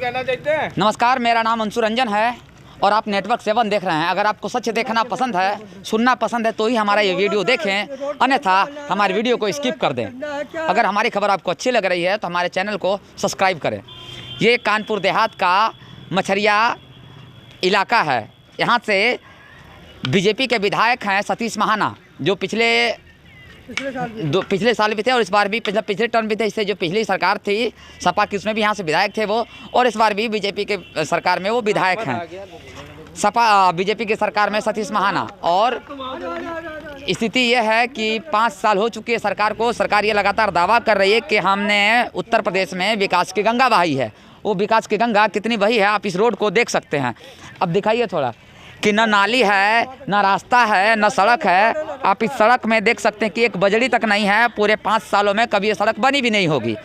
नमस्कार, मेरा नाम अंशु रंजन है और आप नेटवर्क 7 देख रहे हैं। अगर आपको सच देखना पसंद है, सुनना पसंद है तो ही हमारा ये वीडियो देखें, अन्यथा हमारे वीडियो को स्किप कर दें। अगर हमारी खबर आपको अच्छी लग रही है तो हमारे चैनल को सब्सक्राइब करें। ये कानपुर देहात का मछरिया इलाका है। यहाँ से बीजेपी के विधायक हैं सतीश महाना, जो पिछले साल भी थे और इस बार भी पिछले टर्म भी थे। इससे जो पिछली सरकार थी सपा की, उसमें भी यहाँ से विधायक थे वो, और इस बार भी बीजेपी के सरकार में वो विधायक हैं। सपा बीजेपी की सरकार में सतीश महाना। और स्थिति ये है कि 5 साल हो चुकी है सरकार को। सरकार ये लगातार दावा कर रही है कि हमने उत्तर प्रदेश में विकास की गंगा बहाई है। वो विकास की गंगा कितनी बही है आप इस रोड को देख सकते हैं। अब दिखाइए थोड़ा कि न नाली है, न रास्ता है, न सड़क है। आप इस सड़क में देख सकते हैं कि एक बजड़ी तक नहीं है। पूरे 5 सालों में कभी ये सड़क बनी भी नहीं होगी।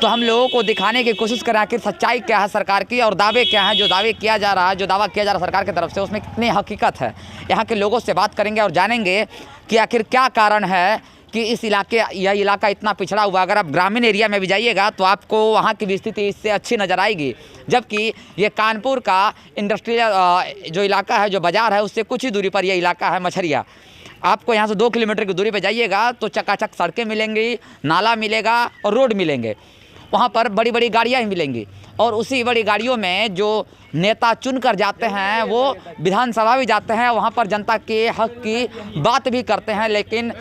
तो हम लोगों को दिखाने की कोशिश करें आखिर सच्चाई क्या है सरकार की और दावे क्या हैं। जो दावा किया जा रहा है सरकार की तरफ से, उसमें कितनी हकीकत है। यहाँ के लोगों से बात करेंगे और जानेंगे कि आखिर क्या कारण है कि यह इलाका इतना पिछड़ा हुआ। अगर आप ग्रामीण एरिया में भी जाइएगा तो आपको वहाँ की भी स्थिति इससे अच्छी नज़र आएगी। जबकि ये कानपुर का इंडस्ट्रियल जो इलाका है, जो बाज़ार है, उससे कुछ ही दूरी पर यह इलाका है मछरिया। आपको यहाँ से 2 किलोमीटर की दूरी पर जाइएगा तो चकाचक सड़कें मिलेंगी, नाला मिलेगा और रोड मिलेंगे। वहाँ पर बड़ी बड़ी गाड़ियाँ ही मिलेंगी और उसी बड़ी गाड़ियों में जो नेता चुन कर जाते हैं वो विधानसभा भी जाते हैं, वहाँ पर जनता के हक की बात भी करते हैं। लेकिन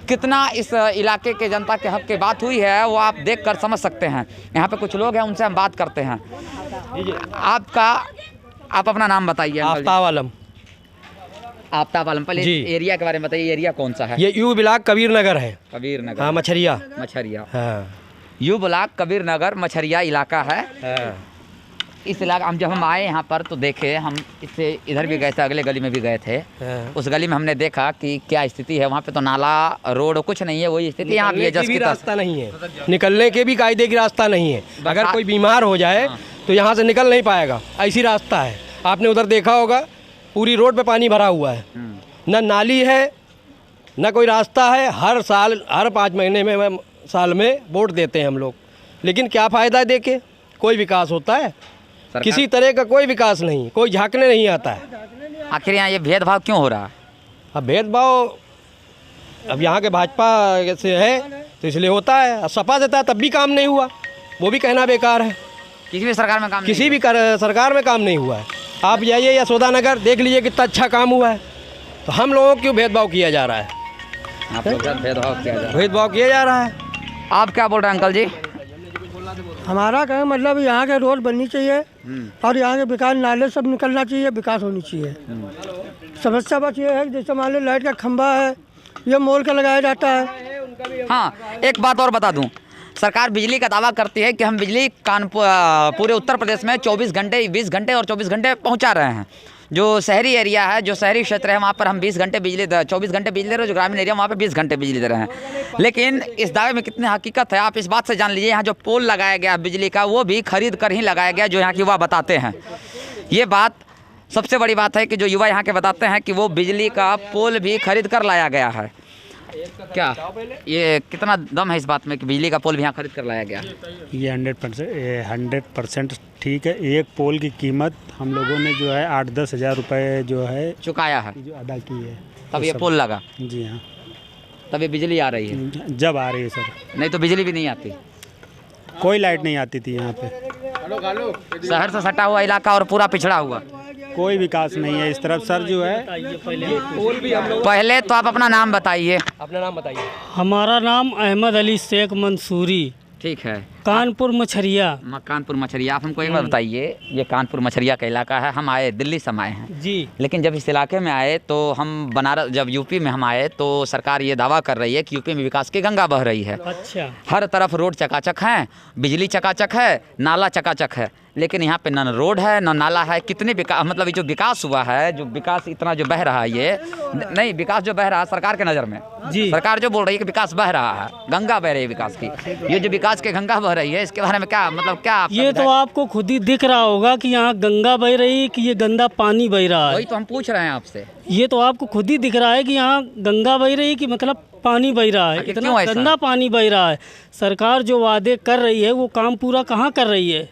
कितना इस इलाके के जनता के हक की बात हुई है वो आप देखकर समझ सकते हैं। यहाँ पे कुछ लोग हैं, उनसे हम बात करते हैं। आप अपना नाम बताइए। आफ्ताब आलम। आफ्ताब आलम, पहले एरिया के बारे में बताइए। एरिया कौन सा है? ये यू ब्लॉक कबीर नगर है। कबीर नगर, हाँ, मछरिया। हाँ, यू ब्लॉक कबीर नगर मछरिया इलाका है। हाँ। इस इलाका जब हम आए यहाँ पर तो देखे, हम इससे इधर भी गए थे, अगले गली में भी गए थे। उस गली में हमने देखा कि क्या स्थिति है। वहाँ पे तो नाला, रोड कुछ नहीं है। वही स्थिति यहाँ भी है। जस्ट रास्ता नहीं है, निकलने के भी कायदे की रास्ता नहीं है। अगर कोई बीमार हो जाए तो यहाँ से निकल नहीं पाएगा, ऐसी रास्ता है। आपने उधर देखा होगा, पूरी रोड पे पानी भरा हुआ है। न नाली है, न कोई रास्ता है। हर साल, हर 5 महीने में, साल में वोट देते हैं हम लोग, लेकिन क्या फ़ायदा है देके? कोई विकास होता है? किसी तरह का कोई विकास नहीं, कोई झांकने नहीं आता है। आखिर यहाँ ये भेदभाव क्यों हो रहा है? अब भेदभाव अब यहाँ के भाजपा से है तो इसलिए होता है। अब सपा से था तब भी काम नहीं हुआ, वो भी कहना बेकार है। किसी भी सरकार में काम सरकार में काम नहीं हुआ है। आप जाइए यशोदा नगर देख लीजिए कितना अच्छा काम हुआ है। तो हम लोगों को क्यों भेदभाव किया जा रहा है? आप लोग भेदभाव किया जा रहा है। आप क्या बोल रहे हैं अंकल जी? हमारा कहने मतलब यहाँ के रोड बननी चाहिए और यहाँ के विकास, नाले सब निकलना चाहिए, विकास होनी चाहिए। समस्या बस ये है कि जैसे मान लो लाइट का खंभा है, ये मोल का लगाया जाता है। हाँ, एक बात और बता दूं, सरकार बिजली का दावा करती है कि हम बिजली कानपुर पूरे उत्तर प्रदेश में 24 घंटे, 20 घंटे और 24 घंटे पहुँचा रहे हैं। जो शहरी एरिया है, जो शहरी क्षेत्र है, वहाँ पर हम 24 घंटे बिजली दे रहे हैं। जो ग्रामीण एरिया वहाँ पर 20 घंटे बिजली दे रहे हैं। लेकिन इस दावे में कितनी हकीकत है आप इस बात से जान लीजिए। यहाँ जो पोल लगाया गया बिजली का, वो भी खरीद कर ही लगाया गया, जो यहाँ के युवा बताते हैं। ये बात सबसे बड़ी बात है कि जो युवा यहाँ के बताते हैं कि वो बिजली का पोल भी खरीद कर लाया गया है। क्या ये कितना दम है इस बात में कि बिजली का पोल भी यहाँ खरीद कर लाया गया? ये 100% ठीक है। एक पोल की कीमत हम लोगों ने जो है 8-10 हज़ार रुपये जो है चुकाया है, जो अदा की है। तब ये पोल लगा? जी हाँ, तब ये बिजली आ रही है। जब आ रही है सर, नहीं तो बिजली भी नहीं आती। कोई लाइट नहीं आती थी यहाँ पे। शहर से सटा हुआ इलाका और पूरा पिछड़ा हुआ, कोई विकास नहीं है इस तरफ सर जो है। पहले तो आप अपना नाम बताइए। अपना नाम बताइए। हमारा नाम अहमद अली शेख मंसूरी, ठीक है। कानपुर मछरिया। कानपुर मछरिया। आप हमको एक बार बताइए, ये कानपुर मछरिया का इलाका है। हम आए, दिल्ली से हम आए हैं जी, लेकिन जब इस इलाके में आए तो हम बनारस, जब यूपी में हम आए तो सरकार ये दावा कर रही है कि यूपी में विकास की गंगा बह रही है। अच्छा। हर तरफ रोड चकाचक है, बिजली चकाचक है, नाला चकाचक है। लेकिन यहाँ पे न रोड है न नाला है। कितने विकास, मतलब ये जो विकास हुआ है, जो विकास इतना जो बह रहा है, ये नहीं, विकास जो बह रहा है सरकार के नज़र में जी, सरकार जो बोल रही है कि विकास बह रहा है, गंगा बह रही है विकास की, ये जो विकास की गंगा बह रही है, इसके बारे में क्या मतलब क्या? ये तो आपको खुद ही दिख रहा होगा कि यहाँ गंगा बह रही है कि ये गंदा पानी बह रहा है। वही तो हम पूछ रहे हैं आपसे। ये तो आपको खुद ही दिख रहा है कि यहाँ गंगा बह रही है कि मतलब पानी बह रहा है, इतना गंदा पानी बह रहा है। सरकार जो वादे कर रही है वो काम पूरा कहाँ कर रही है?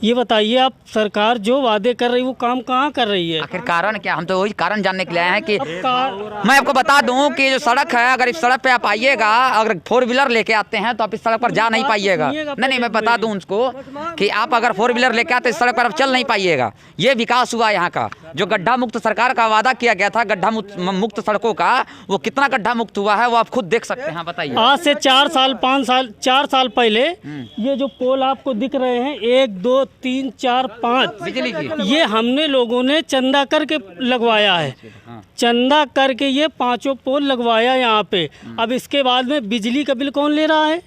ये बताइए आप, सरकार जो वादे कर रही है वो काम कहाँ कर रही है? आखिर कारण क्या? हम तो वही कारण जानने के लिए आए हैं कि मैं आपको बता दूं कि जो सड़क है, अगर इस सड़क पे आप आइएगा, अगर 4 व्हीलर लेके आते हैं तो आप इस सड़क पर जा नहीं पाइएगा। नहीं, मैं बता दूं उनको कि आप अगर 4 व्हीलर लेके आते इस सड़क पर आप चल नहीं पाइएगा। ये विकास हुआ यहाँ का। जो गड्ढा मुक्त सरकार का वादा किया गया था, गड्ढा मुक्त सड़कों का, वो कितना गड्ढा मुक्त हुआ है वो आप खुद देख सकते हैं। बताइए, आज से 4 साल 5 साल 4 साल पहले ये जो पोल आपको दिख रहे हैं 1 2 3 4 5 बिजली की, ये हमने लोगों ने चंदा करके लगवाया है। चंदा करके ये 5 पोल लगवाया यहाँ पे। अब इसके बाद में बिजली का बिल कौन ले रहा है?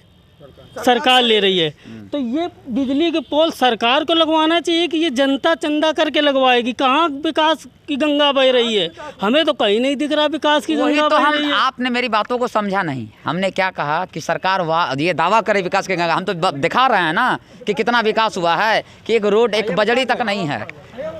सरकार ले रही है। तो ये बिजली के पोल सरकार को लगवाना चाहिए कि ये जनता चंदा करके लगवाएगी? कहाँ विकास की गंगा बह रही है? हमें तो कहीं नहीं दिख रहा विकास की वही गंगा तो बह रही है। आपने मेरी बातों को समझा नहीं। हमने क्या कहा कि सरकार ये दावा करे विकास के गंगा। हम तो दिखा रहे हैं ना कि कितना विकास हुआ है, कि एक रोड, एक बजड़ी तक नहीं है,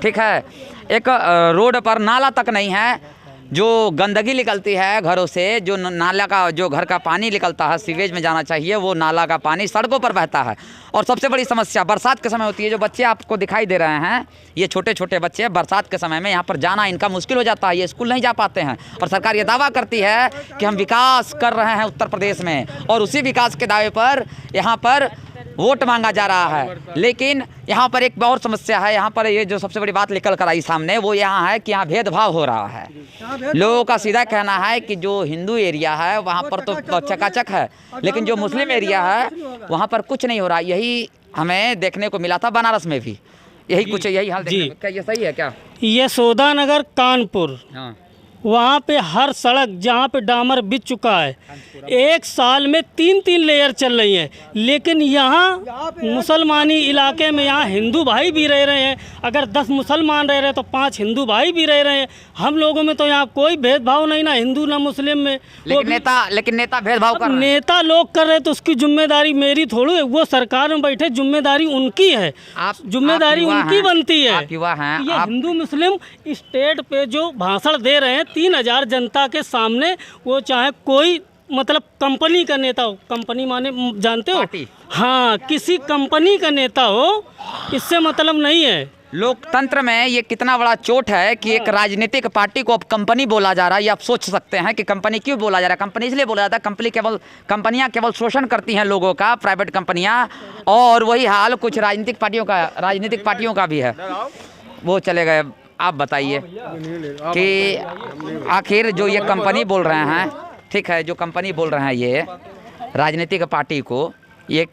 ठीक है, एक रोड पर नाला तक नहीं है। जो गंदगी निकलती है घरों से, जो नाला का, जो घर का पानी निकलता है, सीवेज में जाना चाहिए, वो नाला का पानी सड़कों पर बहता है। और सबसे बड़ी समस्या बरसात के समय होती है। जो बच्चे आपको दिखाई दे रहे हैं, ये छोटे छोटे बच्चे, बरसात के समय में यहाँ पर जाना इनका मुश्किल हो जाता है, ये स्कूल नहीं जा पाते हैं। और सरकार ये दावा करती है कि हम विकास कर रहे हैं उत्तर प्रदेश में, और उसी विकास के दावे पर यहाँ पर वोट मांगा जा रहा है। लेकिन यहाँ पर एक और समस्या है। यहाँ पर ये जो सबसे बड़ी बात निकल कर आई सामने, वो यहाँ है कि यहाँ भेदभाव हो रहा है। लोगों का सीधा कहना है कि जो हिंदू एरिया है वहाँ पर तो चकाचक है, लेकिन जो मुस्लिम एरिया है वहाँ पर कुछ नहीं हो रहा। यही हमें देखने को मिला था बनारस में भी, यही हाल देखने को। क्या ये सही है क्या? यशोदा नगर कानपुर, हाँ, वहाँ पे हर सड़क जहाँ पे डामर बिछ चुका है, 1 साल में 3-3 लेयर चल रही हैं। लेकिन यहाँ मुसलमानी इलाके में यहाँ हिंदू भाई भी रह रहे हैं। अगर 10 मुसलमान रह रहे हैं तो 5 हिंदू भाई भी रह रहे हैं। हम लोगों में तो यहाँ कोई भेदभाव नहीं, ना हिंदू ना मुस्लिम में। लेकिन नेता भेदभाव कर रहे हैं। नेता लोग कर रहे हैं तो उसकी जिम्मेदारी मेरी थोड़ी है। वो सरकार में बैठे, जिम्मेदारी उनकी है, जिम्मेदारी उनकी बनती है। आप युवा हैं, ये हिंदू मुस्लिम स्टेट पे जो भाषण दे रहे हैं 3000 जनता के सामने, वो चाहे कोई मतलब कंपनी का नेता हो, कंपनी माने जानते हो? हाँ, किसी कंपनी का नेता हो, इससे मतलब नहीं है। लोकतंत्र में ये कितना बड़ा चोट है कि एक राजनीतिक पार्टी को अब कंपनी बोला जा रहा है। ये आप सोच सकते हैं कि कंपनी क्यों बोला जा रहा है। कंपनी इसलिए बोला जाता है, कंपनियां केवल शोषण करती हैं लोगों का, प्राइवेट कंपनियां। और वही हाल कुछ राजनीतिक पार्टियों का भी है। वो चले गए। आप बताइए कि आखिर जो ये कंपनी बोल रहे हैं, ठीक है, जो कंपनी बोल रहे हैं ये राजनीतिक पार्टी को, ये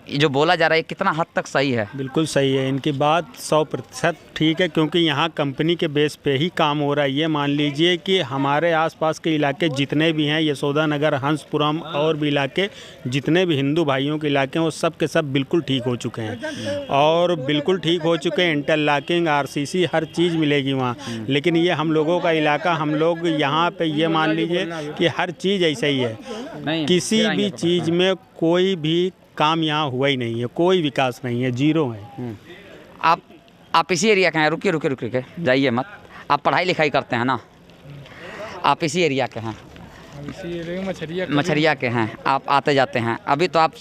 जो बोला जा रहा है कितना हद तक सही है? बिल्कुल सही है, इनकी बात 100% ठीक है, क्योंकि यहाँ कंपनी के बेस पे ही काम हो रहा है। ये मान लीजिए कि हमारे आसपास के इलाके जितने भी हैं, यशोदा नगर, हंसपुरम और भी इलाके, जितने भी हिंदू भाइयों के इलाके हैं, वो सब के सब बिल्कुल ठीक हो चुके हैं। और बिल्कुल ठीक हो चुके हैं, इंटरलॉकिंग, RCC, हर चीज़ मिलेगी वहाँ। लेकिन ये हम लोगों का इलाका, हम लोग यहाँ पे ये मान लीजिए कि हर चीज़ ऐसा ही है। किसी भी चीज़ में कोई भी काम यहाँ हुआ ही नहीं है, कोई विकास नहीं है, जीरो है। आप इसी एरिया के हैं? रुकिए, जाइए मत। आप पढ़ाई लिखाई करते हैं ना? आप इसी एरिया के हैं? इसी एरिया मछरिया के हैं। आप आते जाते हैं? अभी तो आप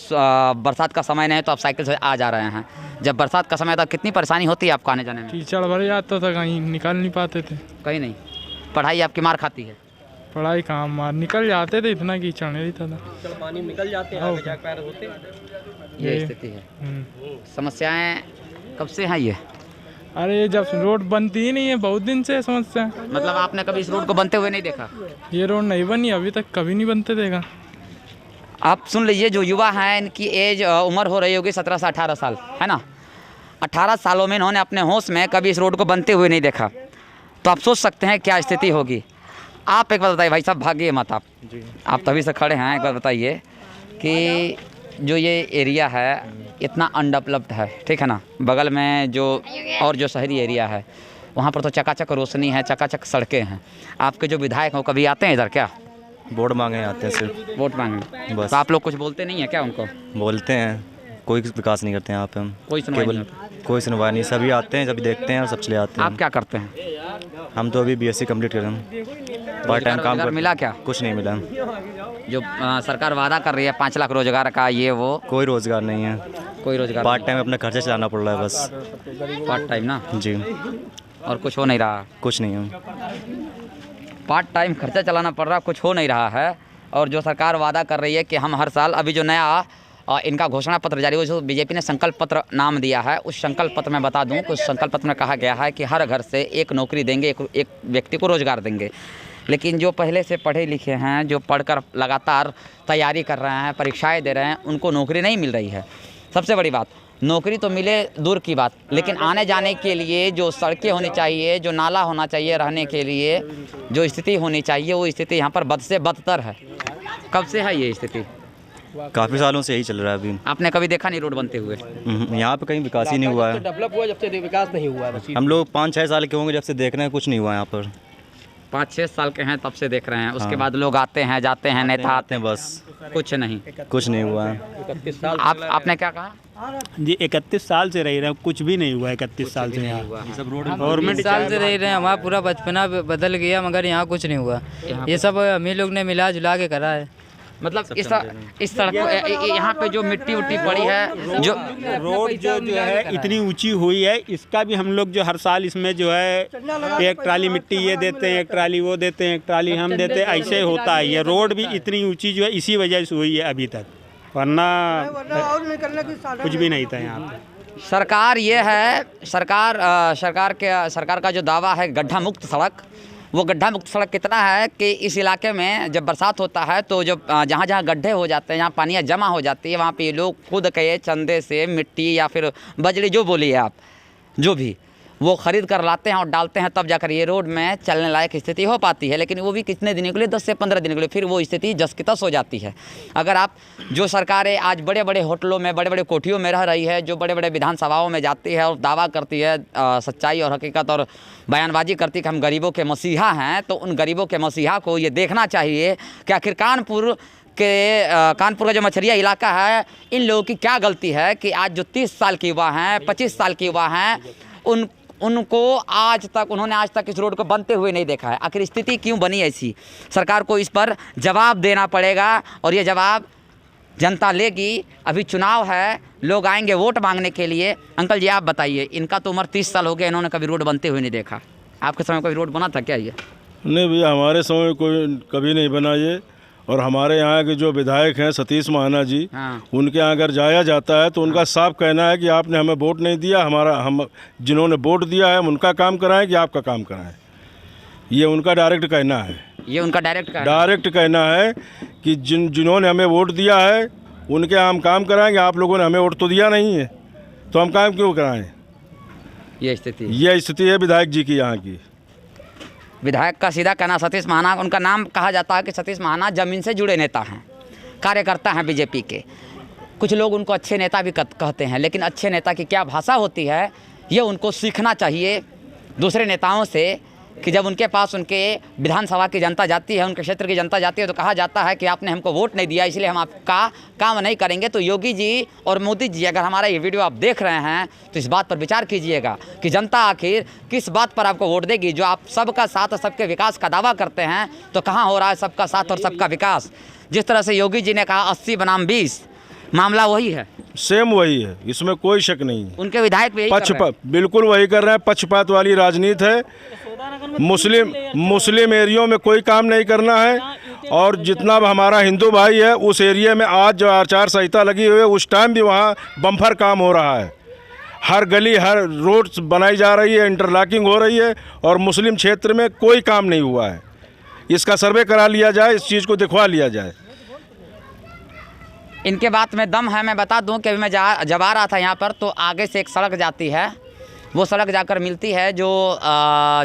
बरसात का समय नहीं है तो आप साइकिल से आ जा रहे हैं। जब बरसात का समय था कितनी परेशानी होती है आपको आने जाने में? कीचड़ भर जाता था, कहीं निकल नहीं पाते थे। कहीं नहीं? पढ़ाई आपकी मार खाती है? पढ़ाई कहाँ मार, निकल जाते थे, इतना कीचड़ नहीं रहता था। पानी निकल जाते हैं, आगे जाकर पैर होते। ये स्थिति है। समस्याएं कब से हैं ये? अरे जब रोड बनती ही नहीं है, बहुत दिन से समस्या है। मतलब आपने कभी इस रोड को बनते हुए नहीं देखा? ये रोड नहीं बनी अभी तक, कभी नहीं बनते देगा। आप सुन लीजिए, जो युवा हैं इनकी एज उम्र हो रही होगी 17 से 18 साल, है ना? 18 सालों में इन्होंने अपने होश में कभी इस रोड को बनते हुए नहीं देखा। तो आप सोच सकते हैं क्या स्थिति होगी। आप एक बात बताइए भाई साहब, भागिए मत आप तभी से खड़े हैं। एक बात बताइए कि जो ये एरिया है इतना अनडेवलप्ड है, ठीक है ना? बगल में जो शहरी एरिया है वहाँ पर तो चकाचक रोशनी है, चकाचक सड़कें हैं। आपके जो विधायक हैं कभी आते हैं इधर क्या? वोट मांगे आते हैं, सिर्फ वोट मांगने बस। तो आप लोग कुछ बोलते नहीं है क्या उनको? बोलते हैं, कोई विकास नहीं करते हैं यहाँ पे। हम कोई सुनवाई नहीं होती? कोई सुनवाई नहीं, सभी आते हैं, सभी देखते हैं और सब चले आते हैं। आप क्या करते हैं? हम तो अभी BSc कंप्लीट कर रहे हैं, पार्ट टाइम काम रोजगार मिला क्या? कुछ नहीं मिला। जो सरकार वादा कर रही है 5 लाख रोजगार का, ये वो कोई रोजगार नहीं है। कोई रोजगार पार्ट टाइम अपना खर्चा चलाना पड़ रहा है बस। नहीं। पार्ट टाइम ना, जी, और कुछ हो नहीं रहा। कुछ नहीं है। पार्ट टाइम खर्चा चलाना पड़ रहा, कुछ हो नहीं रहा है। और जो सरकार वादा कर रही है कि हम हर साल, अभी जो नया इनका घोषणा पत्र जारी हुआ, जो बीजेपी ने संकल्प पत्र नाम दिया है, उस संकल्प पत्र में बता दूं कि उस संकल्प पत्र में कहा गया है कि हर घर से एक नौकरी देंगे, एक व्यक्ति को रोजगार देंगे। लेकिन जो पहले से पढ़े लिखे हैं, जो पढ़कर लगातार तैयारी कर रहे हैं, परीक्षाएं दे रहे हैं, उनको नौकरी नहीं मिल रही है। सबसे बड़ी बात, नौकरी तो मिले दूर की बात, लेकिन आने जाने के लिए जो सड़कें होनी चाहिए, जो नाला होना चाहिए रहने के लिए, जो स्थिति होनी चाहिए, वो स्थिति यहाँ पर बद से बदतर है। कब से है ये स्थिति? काफ़ी सालों से यही चल रहा है अभी। आपने कभी देखा नहीं रोड बनते हुए? यहाँ पे कहीं विकास ही नहीं हुआ है। डेवलप हुआ जब से विकास नहीं हुआ है बस। हम लोग 5-6 साल के होंगे जब से देख रहे हैं, कुछ नहीं हुआ यहाँ पर। 5-6 साल के हैं तब से देख रहे हैं। उसके बाद लोग आते हैं जाते हैं, नेता आते हैं, बस कुछ नहीं। कुछ नहीं हुआ है। आपने क्या कहा? जी 31 साल से रह रहे हैं, कुछ भी नहीं हुआ 31 साल से यहाँ। गवर्नमेंट साल से रह रहे हैं, हमारा पूरा बचपना बदल गया, मगर यहाँ कुछ नहीं हुआ। ये सब हम ही लोग ने मिला जुला के करा है। मतलब इस सड़क यहाँ पे जो मिट्टी उट्टी पड़ी है, जो रोड जो है इतनी ऊंची हुई है, इसका भी हम लोग जो हर साल इसमें जो है एक ट्राली मिट्टी ये देते हैं, एक ट्राली वो देते हैं, एक ट्राली हम देते हैं, ऐसे होता है। ये रोड भी इतनी ऊंची जो है इसी वजह से हुई है अभी तक, वरना कुछ भी नहीं था यहाँ पे। सरकार ये है, सरकार का जो दावा है गड्ढा मुक्त सड़क, वो गड्ढा मुक्त सड़क कितना है कि इस इलाके में जब बरसात होता है तो जब जहाँ जहाँ गड्ढे हो जाते हैं, जहाँ पानियाँ जमा हो जाती है, वहाँ पे लोग खुद के चंदे से मिट्टी या फिर बजरी, जो बोलिए आप, जो भी वो ख़रीद कर लाते हैं और डालते हैं, तब जाकर ये रोड में चलने लायक स्थिति हो पाती है। लेकिन वो भी कितने दिनों के लिए, 10 से 15 दिनों के लिए, फिर वो स्थिति जस की तस हो जाती है। अगर आप, जो सरकारें आज बड़े बड़े होटलों में, बड़े बड़े कोठियों में रह रही है, जो बड़े बड़े विधानसभाओं में जाती है और दावा करती है, सच्चाई और हकीकत और बयानबाजी करती है कि हम गरीबों के मसीहा हैं, तो उन गरीबों के मसीहा को ये देखना चाहिए कि आखिर कानपुर का जो मछरिया इलाका है, इन लोगों की क्या गलती है कि आज जो 30 साल के युवा हैं, 25 साल के युवा हैं, उनको उन्होंने आज तक इस रोड को बनते हुए नहीं देखा है। आखिर स्थिति क्यों बनी ऐसी? सरकार को इस पर जवाब देना पड़ेगा और ये जवाब जनता लेगी। अभी चुनाव है, लोग आएंगे वोट मांगने के लिए। अंकल जी आप बताइए, इनका तो उम्र 30 साल हो गए, इन्होंने कभी रोड बनते हुए नहीं देखा। आपके समय कोई रोड बना था क्या? ये नहीं भैया, हमारे समय कोई कभी नहीं बना ये। और हमारे यहाँ के जो विधायक हैं सतीश महाना जी, उनके यहाँ अगर जाया जाता है तो उनका साफ कहना है कि आपने हमें वोट नहीं दिया, हम जिन्होंने वोट दिया है हम उनका काम कराएं कि आपका काम कराएं। ये उनका डायरेक्ट कहना है। ये उनका डायरेक्ट कहना है कि जिन्होंने हमें वोट दिया है उनके हम काम कराएंगे। आप लोगों ने हमें वोट तो दिया नहीं है, तो हम काम क्यों कराएं? ये स्थिति है विधायक जी की यहाँ की। विधायक का सीधा कहना, सतीश महाना उनका नाम कहा जाता है कि सतीश महाना ज़मीन से जुड़े नेता हैं, कार्यकर्ता हैं बीजेपी के। कुछ लोग उनको अच्छे नेता भी कहते हैं, लेकिन अच्छे नेता की क्या भाषा होती है ये उनको सीखना चाहिए दूसरे नेताओं से, कि जब उनके पास उनके विधानसभा की जनता जाती है, उनके क्षेत्र की जनता जाती है, तो कहा जाता है कि आपने हमको वोट नहीं दिया इसलिए हम आपका काम नहीं करेंगे। तो योगी जी और मोदी जी, अगर हमारा ये वीडियो आप देख रहे हैं तो इस बात पर विचार कीजिएगा कि जनता आखिर किस बात पर आपको वोट देगी। जो आप सबका साथ और सबके विकास का दावा करते हैं, तो कहाँ हो रहा है सबका साथ और सबका विकास? जिस तरह से योगी जी ने कहा 80 बनाम 20, मामला वही है, सेम वही है, इसमें कोई शक नहीं है। उनके विधायक भी बिल्कुल वही कर रहे हैं। पक्षपात वाली राजनीति है। मुस्लिम एरियो में कोई काम नहीं करना है, और जितना हमारा हिंदू भाई है उस एरिया में आज जो आचार संहिता लगी हुई है, उस टाइम भी वहाँ बम्फर काम हो रहा है। हर गली, हर रोड बनाई जा रही है, इंटरलॉकिंग हो रही है, और मुस्लिम क्षेत्र में कोई काम नहीं हुआ है। इसका सर्वे करा लिया जाए, इस चीज़ को दिखवा लिया जाए। इनके बात में दम है। मैं बता दूं कि अभी मैं जब आ रहा था यहाँ पर, तो आगे से एक सड़क जाती है, वो सड़क जाकर मिलती है जो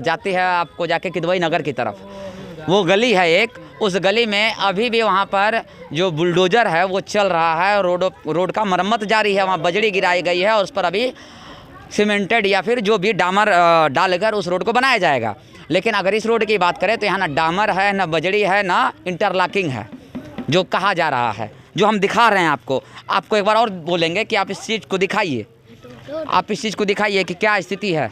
जाती है आपको जाके किदवई नगर की तरफ। वो गली है एक, उस गली में अभी भी वहाँ पर जो बुलडोज़र है वो चल रहा है, रोड का मरम्मत जारी है। वहाँ बजरी गिराई गई है और उस पर अभी सीमेंटेड या फिर जो भी डामर डालकर उस रोड को बनाया जाएगा। लेकिन अगर इस रोड की बात करें तो यहाँ ना डामर है, ना बजरी है, ना इंटरलॉकिंग है, जो कहा जा रहा है, जो हम दिखा रहे हैं आपको एक बार और बोलेंगे कि आप इस चीज़ को दिखाइए, आप इस चीज़ को दिखाइए कि क्या स्थिति है।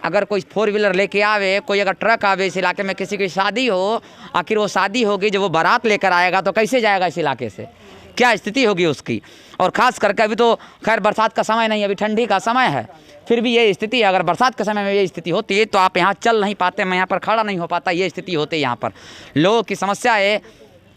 अगर कोई 4 व्हीलर लेके आवे, कोई अगर ट्रक आवे इस इलाके में, किसी की शादी हो, आखिर वो शादी होगी, जब वो बारात लेकर आएगा तो कैसे जाएगा इस इलाके से? क्या स्थिति होगी उसकी। और ख़ास करके अभी तो खैर बरसात का समय नहीं, अभी ठंडी का समय है, फिर भी ये स्थिति, अगर बरसात के समय में ये स्थिति होती है तो आप यहाँ चल नहीं पाते, मैं यहाँ पर खड़ा नहीं हो पाता, ये स्थिति होती है यहाँ पर। लोगों की समस्या है,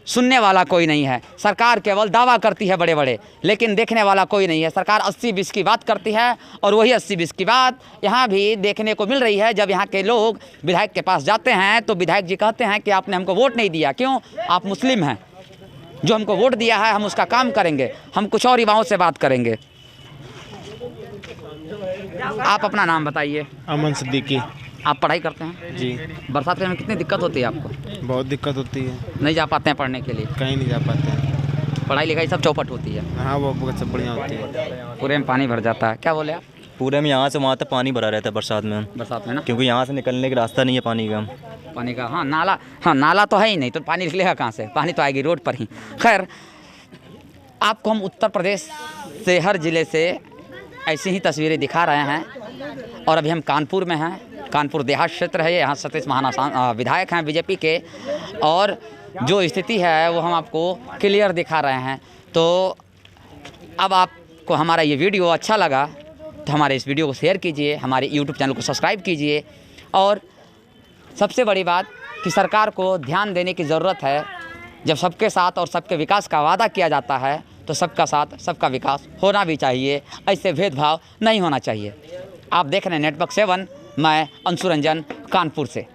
सुनने वाला कोई नहीं है। सरकार केवल दावा करती है बड़े बड़े, लेकिन देखने वाला कोई नहीं है। सरकार 80-20 की बात करती है और वही 80-20 की बात यहाँ भी देखने को मिल रही है। जब यहाँ के लोग विधायक के पास जाते हैं तो विधायक जी कहते हैं कि आपने हमको वोट नहीं दिया, क्यों? आप मुस्लिम हैं, जो हमको वोट दिया है हम उसका काम करेंगे, हम कुछ और युवाओं से बात करेंगे। आप अपना नाम बताइए। अमन सिद्दीकी। आप पढ़ाई करते हैं जी। बरसात में कितनी दिक्कत होती है आपको? बहुत दिक्कत होती है, नहीं जा पाते हैं पढ़ने के लिए? कहीं नहीं जा पाते हैं। पढ़ाई लिखाई सब चौपट होती है? हाँ वो सब बढ़िया होती है। पूरे में पानी भर जाता है। क्या बोले आप? पूरे में यहाँ से वहाँ तक पानी भरा रहता है बरसात में ना, क्योंकि यहाँ से निकलने का रास्ता नहीं है पानी का। हाँ नाला तो है ही नहीं, तो पानी निकलेगा कहाँ से? पानी तो आएगी रोड पर ही। खैर, आपको हम उत्तर प्रदेश से हर ज़िले से ऐसी ही तस्वीरें दिखा रहे हैं और अभी हम कानपुर में हैं। कानपुर देहात क्षेत्र है, यहाँ सतीश महाना विधायक हैं बीजेपी के, और जो स्थिति है वो हम आपको क्लियर दिखा रहे हैं। तो अब आपको हमारा ये वीडियो अच्छा लगा तो हमारे इस वीडियो को शेयर कीजिए, हमारे यूट्यूब चैनल को सब्सक्राइब कीजिए, और सबसे बड़ी बात कि सरकार को ध्यान देने की ज़रूरत है। जब सबके साथ और सबके विकास का वादा किया जाता है तो सबका साथ सबका विकास होना भी चाहिए, ऐसे भेदभाव नहीं होना चाहिए। आप देख रहे हैं नेटवर्क 7, मैं अंशु रंजन कानपुर से।